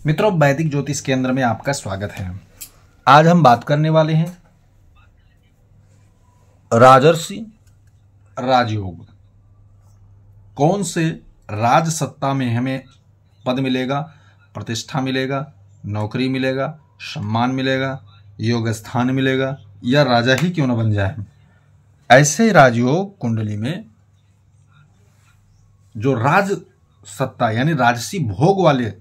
मित्रों, वैदिक ज्योतिष केंद्र में आपका स्वागत है। आज हम बात करने वाले हैं राजर्षि राजयोग। कौन से राज सत्ता में हमें पद मिलेगा, प्रतिष्ठा मिलेगा, नौकरी मिलेगा, सम्मान मिलेगा, योग स्थान मिलेगा, या राजा ही क्यों न बन जाए। ऐसे राजयोग कुंडली में जो राज सत्ता यानी राजसी भोग वाले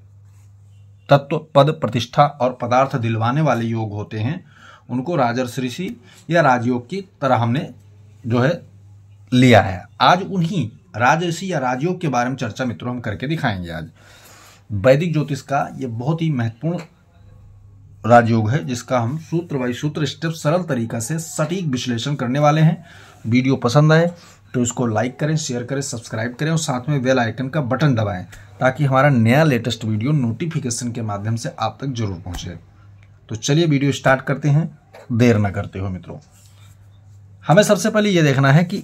तत्व, पद, प्रतिष्ठा और पदार्थ दिलवाने वाले योग होते हैं, उनको राजर्षि या राजयोग की तरह हमने जो है लिया है। आज उन्हीं राजर्षि या राजयोग के बारे में चर्चा मित्रों हम करके दिखाएंगे। आज वैदिक ज्योतिष का ये बहुत ही महत्वपूर्ण राजयोग है, जिसका हम सूत्र बाई सूत्र स्टेप सरल तरीका से सटीक विश्लेषण करने वाले हैं। वीडियो पसंद आए तो इसको लाइक करें, शेयर करें, सब्सक्राइब करें और साथ में बेल आइकन का बटन दबाएं, ताकि हमारा नया लेटेस्ट वीडियो नोटिफिकेशन के माध्यम से आप तक जरूर पहुंचे। तो चलिए वीडियो स्टार्ट करते हैं, देर ना करते हो मित्रों। हमें सबसे पहले ये देखना है कि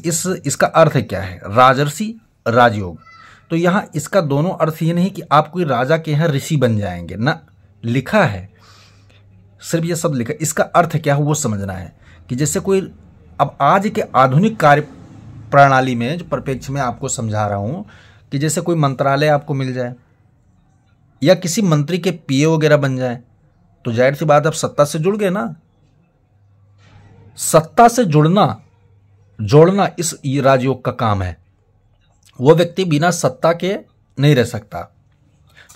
इसका अर्थ क्या है, राजर्षि राजयोग। तो यहाँ इसका दोनों अर्थ ये नहीं कि आप कोई राजा के यहाँ ऋषि बन जाएंगे, ना, लिखा है, सिर्फ ये सब लिखा। इसका अर्थ क्या है वो समझना है कि जैसे कोई, अब आज के आधुनिक कार्य प्रणाली में जो परिप्रेक्ष्य में आपको समझा रहा हूं, कि जैसे कोई मंत्रालय आपको मिल जाए या किसी मंत्री के पीए वगैरह बन जाए, तो जाहिर सी बात, आप सत्ता से जुड़ गए ना। सत्ता से जोड़ना इस राजयोग का काम है। वो व्यक्ति बिना सत्ता के नहीं रह सकता,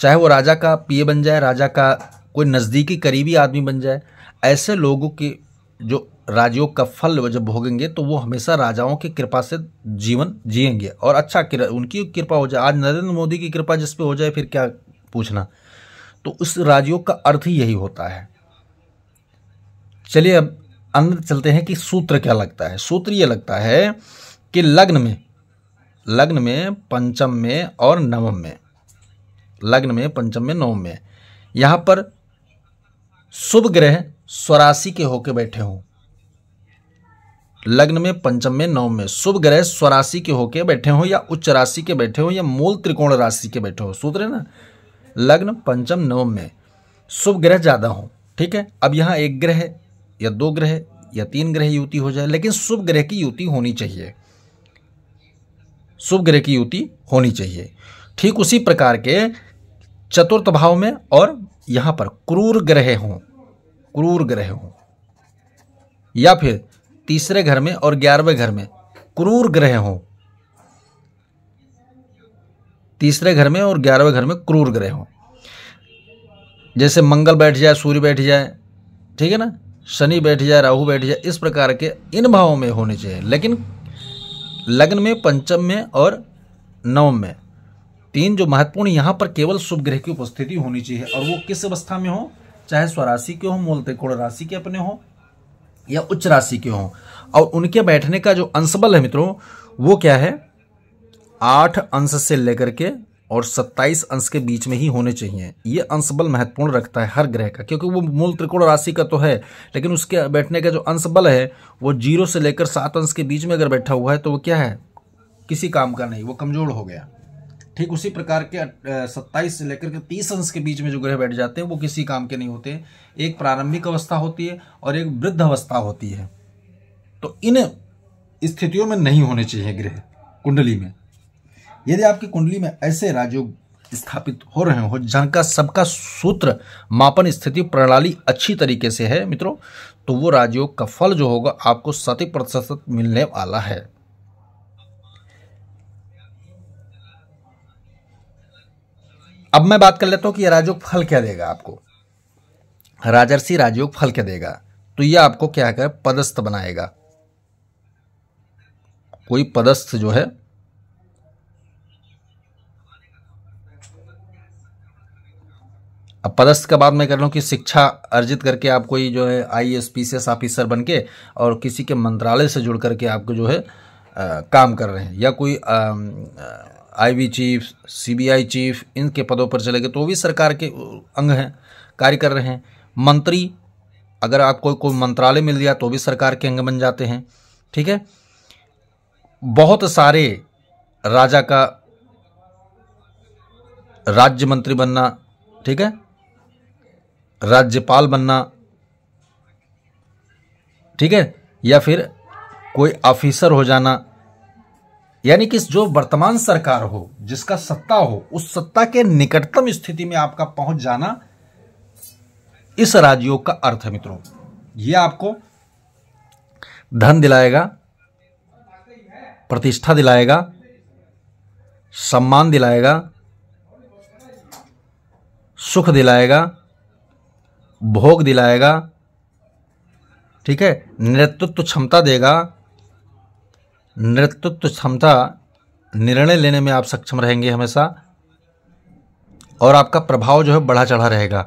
चाहे वो राजा का पीए बन जाए, राजा का कोई नज़दीकी करीबी आदमी बन जाए। ऐसे लोगों की जो राजयोग का फल जब भोगेंगे तो वो हमेशा राजाओं की कृपा से जीवन जिएंगे और अच्छा उनकी कृपा हो जाए। आज नरेंद्र मोदी की कृपा जिस पे हो जाए फिर क्या पूछना। तो इस राजयोग का अर्थ ही यही होता है। चलिए अब अंदर चलते हैं कि सूत्र क्या लगता है। सूत्र ये लगता है कि लग्न में पंचम में और नवम में, लग्न में पंचम में नवम में, यहां पर शुभ ग्रह स्वराशि के होके बैठे हों। लग्न में पंचम में नवम में शुभ ग्रह स्वराशि के होके बैठे हों, या उच्च राशि के बैठे हों, या मूल त्रिकोण राशि के बैठे हों। सूत्र है ना, लग्न पंचम नवम में शुभ ग्रह ज्यादा हो। ठीक है, अब यहां एक ग्रह या दो ग्रह या तीन ग्रह युति हो जाए, लेकिन शुभ ग्रह की युति होनी चाहिए, शुभ ग्रह की युति होनी चाहिए। ठीक उसी प्रकार के चतुर्थ भाव में और यहां पर क्रूर ग्रह हों, या फिर तीसरे घर में और 11वें घर में क्रूर ग्रह हों, तीसरे घर में और 11वें घर में क्रूर ग्रह हों। जैसे मंगल बैठ जाए, सूर्य बैठ जाए, ठीक है ना, शनि बैठ जाए, राहु बैठ जाए, इस प्रकार के इन भावों में होने चाहिए। लेकिन लग्न में पंचम में और नवम में तीन जो महत्वपूर्ण, यहां पर केवल शुभ ग्रह की उपस्थिति होनी चाहिए। और वो किस अवस्था में हो, चाहे स्वराशि के हो, मूल त्रिकोण राशि के अपने हो, या उच्च राशि के हों। और उनके बैठने का जो अंशबल है मित्रों, वो क्या है, 8 अंश से लेकर के और 27 अंश के बीच में ही होने चाहिए। ये अंशबल महत्वपूर्ण रखता है हर ग्रह का, क्योंकि वो मूल त्रिकोण राशि का तो है, लेकिन उसके बैठने का जो अंशबल है वो 0 से लेकर 7 अंश के बीच में अगर बैठा हुआ है तो वो क्या है, किसी काम का नहीं, वो कमजोर हो गया। ठीक उसी प्रकार के 27 से लेकर के 30 अंश के बीच में जो ग्रह बैठ जाते हैं वो किसी काम के नहीं होते। एक प्रारंभिक अवस्था होती है और एक वृद्ध अवस्था होती है। तो इन स्थितियों में नहीं होने चाहिए ग्रह कुंडली में। यदि आपकी कुंडली में ऐसे राजयोग स्थापित हो रहे हो, जिनका सबका सूत्र, मापन, स्थिति, प्रणाली अच्छी तरीके से है मित्रों, तो वो राजयोग का फल जो होगा आपको 100% मिलने वाला है। अब मैं बात कर लेता हूं कि यह राजयोग फल क्या देगा आपको। राजर्षि राजयोग फल क्या देगा, तो यह आपको क्या कर पदस्थ बनाएगा। कोई पदस्थ जो है, अब पदस्थ का बात मैं कर रहा हूं कि शिक्षा अर्जित करके आप कोई जो है IAS PCS ऑफिसर बन के और किसी के मंत्रालय से जुड़ करके आपको जो है काम कर रहे हैं, या कोई IB चीफ, CBI चीफ, इनके पदों पर चले गए तो वो भी सरकार के अंग हैं, कार्य कर रहे हैं। मंत्री, अगर आपको कोई मंत्रालय मिल गया तो भी सरकार के अंग बन जाते हैं। ठीक है, बहुत सारे राजा का राज्य मंत्री बनना, ठीक है, राज्यपाल बनना, ठीक है, या फिर कोई ऑफिसर हो जाना, यानी कि जो वर्तमान सरकार हो, जिसका सत्ता हो, उस सत्ता के निकटतम स्थिति में आपका पहुंच जाना, इस राजयोग का अर्थ है मित्रों। यह आपको धन दिलाएगा, प्रतिष्ठा दिलाएगा, सम्मान दिलाएगा, सुख दिलाएगा, भोग दिलाएगा, ठीक है, नेतृत्व क्षमता देगा, नेतृत्व क्षमता, निर्णय लेने में आप सक्षम रहेंगे हमेशा, और आपका प्रभाव जो है बढ़ा चढ़ा रहेगा।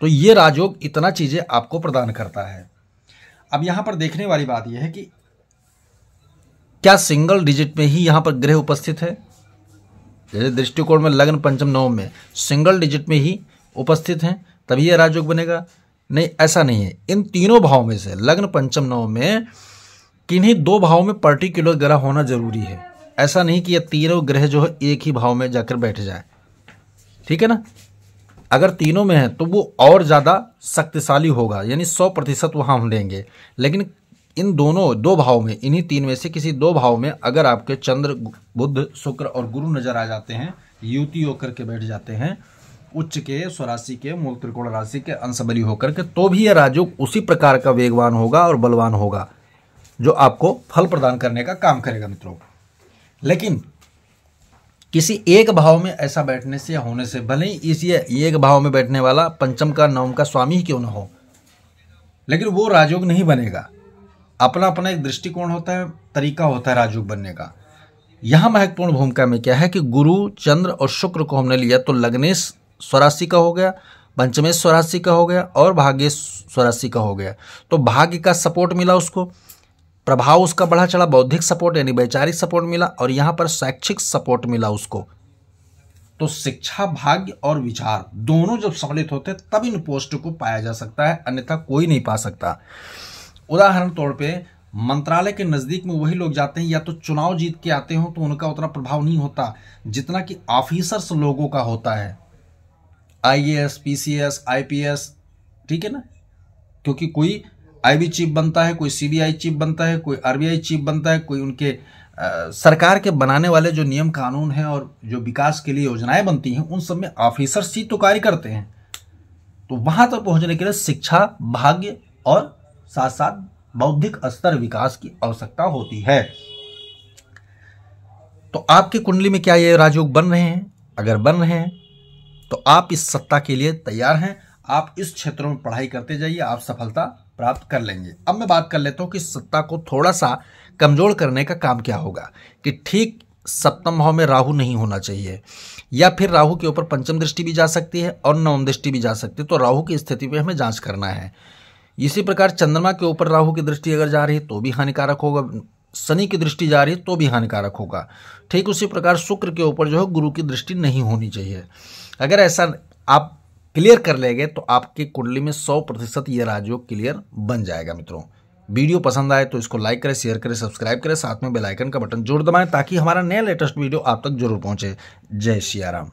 तो ये राजयोग इतना चीजें आपको प्रदान करता है। अब यहां पर देखने वाली बात यह है कि क्या सिंगल डिजिट में ही यहां पर ग्रह उपस्थित है? जैसे दृष्टिकोण में लग्न पंचम नवम में सिंगल डिजिट में ही उपस्थित हैं तभी यह राजयोग बनेगा? नहीं, ऐसा नहीं है। इन तीनों भाव में से लग्न पंचम नवम में किन्हीं दो भाव में पर्टिकुलर ग्रह होना जरूरी है। ऐसा नहीं कि ये तीनों ग्रह जो है एक ही भाव में जाकर बैठ जाए, ठीक है ना। अगर तीनों में है तो वो और ज़्यादा शक्तिशाली होगा, यानी 100% वहाँ हम देंगे। लेकिन इन दोनों दो भाव में, इन्हीं तीन में से किसी दो भाव में अगर आपके चंद्र, बुध, शुक्र और गुरु नजर आ जाते हैं, युति होकर के बैठ जाते हैं, उच्च के, स्वराशि के, मूल त्रिकोण राशि के, अंशबली होकर के, तो भी यह राजयोग उसी प्रकार का वेगवान होगा और बलवान होगा जो आपको फल प्रदान करने का काम करेगा मित्रों। लेकिन किसी एक भाव में ऐसा बैठने से या होने से, भले ही इसी एक भाव में बैठने वाला पंचम का, नवम का स्वामी ही क्यों ना हो, लेकिन वो राजयोग नहीं बनेगा। अपना अपना एक दृष्टिकोण होता है, तरीका होता है राजयोग बनने का। यहां महत्वपूर्ण भूमिका में क्या है कि गुरु, चंद्र और शुक्र को हमने लिया तो लग्नेश स्वराशि का हो गया, पंचमेश स्वराशि का हो गया और भाग्येश स्वराशि का हो गया। तो भाग्य का सपोर्ट मिला उसको, प्रभाव उसका बढ़ा चढ़ा, बौद्धिक सपोर्ट यानी वैचारिक सपोर्ट मिला, और यहां पर शैक्षिक सपोर्ट मिला उसको। तो शिक्षा, भाग्य और विचार दोनों जब सम्मिलित होते हैं तब इन पोस्ट को पाया जा सकता है, अन्यथा कोई नहीं पा सकता। उदाहरण तौर पे मंत्रालय के नजदीक में वही लोग जाते हैं या तो चुनाव जीत के आते हो तो उनका उतना प्रभाव नहीं होता जितना कि ऑफिसर्स लोगों का होता है, IAS, PCS, IPS, ठीक है ना। क्योंकि कोई IB चीफ बनता है, कोई CBI चीफ बनता है, कोई RBI चीफ बनता है, कोई उनके सरकार के बनाने वाले जो नियम कानून हैं और जो विकास के लिए योजनाएं बनती हैं उन सब में ऑफिसर्स ही तो कार्य करते हैं। तो वहां तक पहुंचने के लिए शिक्षा, भाग्य और साथ साथ बौद्धिक स्तर विकास की आवश्यकता होती है। तो आपकी कुंडली में क्या ये राजयोग बन रहे हैं? अगर बन रहे हैं तो आप इस सत्ता के लिए तैयार हैं। आप इस क्षेत्र में पढ़ाई करते जाइए, आप सफलता प्राप्त कर लेंगे। अब मैं बात कर लेता हूं कि सत्ता को थोड़ा सा कमजोर करने का काम क्या होगा। कि ठीक सप्तम भाव में राहु नहीं होना चाहिए, या फिर राहु के ऊपर पंचम दृष्टि भी जा सकती है और नवम दृष्टि भी जा सकती है, तो राहु की स्थिति पे हमें जांच करना है। इसी प्रकार चंद्रमा के ऊपर राहु की दृष्टि अगर जा रही है तो भी हानिकारक होगा, शनि की दृष्टि जा रही है तो भी हानिकारक होगा। ठीक उसी प्रकार शुक्र के ऊपर जो है गुरु की दृष्टि नहीं होनी चाहिए। अगर ऐसा आप क्लियर कर लेंगे तो आपकी कुंडली में 100% ये राजयोग क्लियर बन जाएगा मित्रों। वीडियो पसंद आए तो इसको लाइक करें, शेयर करें, सब्सक्राइब करें, साथ में बेल आइकन का बटन जरूर दबाएं ताकि हमारा नया लेटेस्ट वीडियो आप तक जरूर पहुंचे। जय सिया राम।